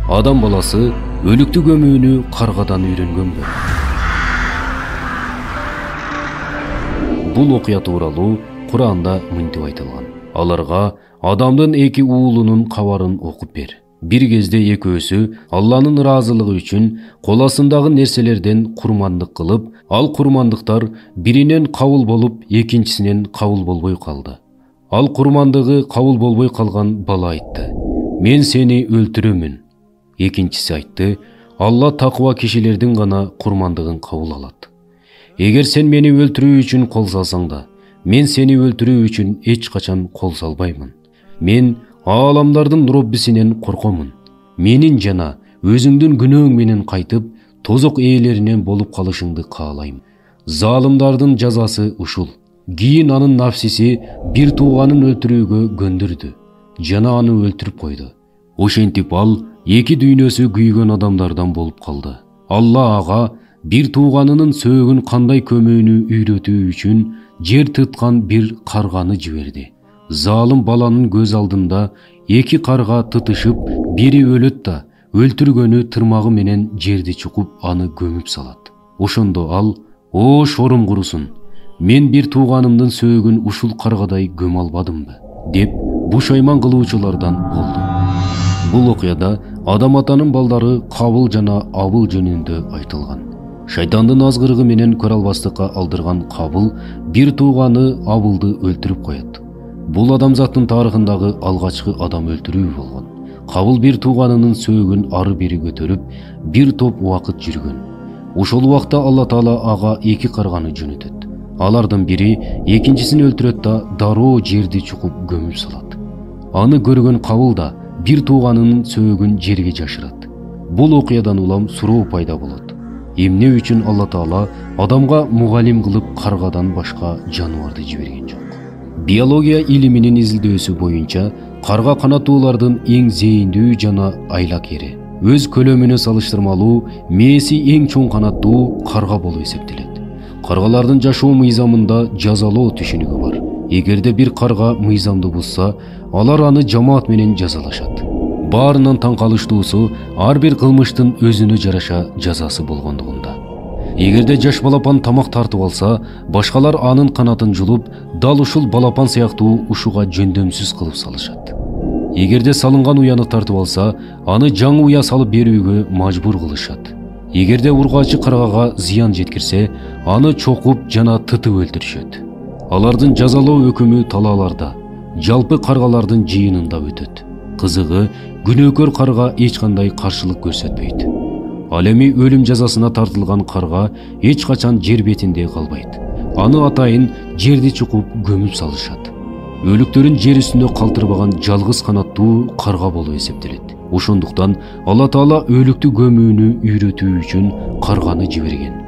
Адам баласы өлүктү көмүүнү каргадан үйрөнгөнбү? Бул окуя тууралуу Куранда мынтип айтылган. Аларга Адамдын эки уулунун кабарын окуп бер. Бир кезде экөөсү Алланын ыраазылыгы үчүн кол астындагы нерселерден курмандык кылып, ал курмандыктар биринен кабыл болуп, экинчисинен кабыл болбой калды. Ал курмандыгы кабыл болбой калган бала айтты: "Мен сени өлтүрөмүн." Экинчиси айтты: "Алла такыба кишилердин гана курмандыгын кабыл алат. Эгер сен мени өлтүрүү үчүн кол салсаң да, мен сени өлтүрүү үчүн эч качан кол салбаймын. Мен ааламдардын Роббисинен коркомун. Менин жана өзүңдүн күнөөң менен кайтып, тозок ээлеринен болуп калышыңды каалайм. Залымдардын жазасы ушул." Кийин анын нафсиси бир тууганын өлтүрүүгө көндүрдү жана аны өлтүрүп койду. Ошентип ал эки дүйнөсү күйгөн адамдардан болуп калды. Алла ага бир тууганынын сөөгүн кандай көмүүнү үйрөтүү үчүн жер тыткан бир карганы жиберди. Залым баланын көз алдында эки карга тытышып, бири өлөт да өлтүргөнү тырмагы менен жерди чукуп аны көмүп салат. Ошондо ал: "О шорум курусун, мен бир тууганымдын сөөгүн ушул каргадай көмө албадымбы?" деп бушайман кылуучулардан болду. Бул окуяда Адам атанын балдары Кабыл жана Абыл жөнүндө айтылган. Шайтандын азгырыгы менен көрө албастыкка алдырган Кабыл бир тууганы Абылды өлтүрүп коет. Бул адамзаттын тарыхындагы алгачкы адам өлтүрүү болгон. Кабыл бир тууганынын сөөгүн ары бери көтөрүп, бир топ убакыт жүргөн. Ошол убакта Алла Таала ага эки карганы жөнөтөт. Алардын бири экинчисин өлтүрөт да дароо жерди чукуп көмүп салат. Аны көргөн Кабыл да бир тууганынын сөөгүн жерге жашырат. Бул окуядан улам суроо пайда болот: эмне үчүн Алла Таала адамга мугалим кылып каргадан башка жаныбарды жиберген жок? Биология илиминин изилдөөсү боюнча, карга канаттуулардын эң зээндүү жана айлак эри. Өз көлөмүнө салыштырмалуу мээси эң чоң канаттуу карга болуп эсептелет. Каргалардын жашоо мыйзамында жазалоо түшүнүгү бар. Эгерде бир карга мыйзамды бузса, алар аны жамаат менен жазалашат. Баарынан таң калыштуусу ар бир кылмыштын өзүнө жараша жазасы болгондугунда. Эгерде жаш балапан тамак тартып алса, башкалар анын канатын жулуп, дал ушул балапан сыяктуу ушуга жөндөмсүз кылып салышат. Эгерде салынган уяны тартып алса, аны жаңы уя салып берүүгө мажбур кылышат. Эгерде ургаачы каргага зыян жеткирсе, аны чокуп жана тытып өлтүрүшөт. Алардын жазалоо өкүмү талааларда, жалпы каргалардын жыйынында өтөт. Кызыгы, күнөөкөр карга эч кандай каршылык көрсөтпөйт. Ал эми өлүм жазасына тартылган карга эч качан жер бетинде калбайт. Аны атайын жерди чукуп көмүп салышат. Өлүктөрүн жер үстүндө калтырбаган жалгыз канаттуу карга болуп эсептелет. Ошондуктан Алла Таала өлүктү көмүүнү үйрөтүү үчүн карганы жиберген.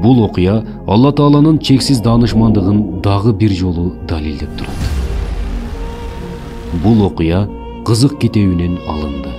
Бул окуя Алла Тааланын чексиз даанышмандыгын дагы бир жолу далилдеп турат. Бул окуя Кызык китебинен алынды.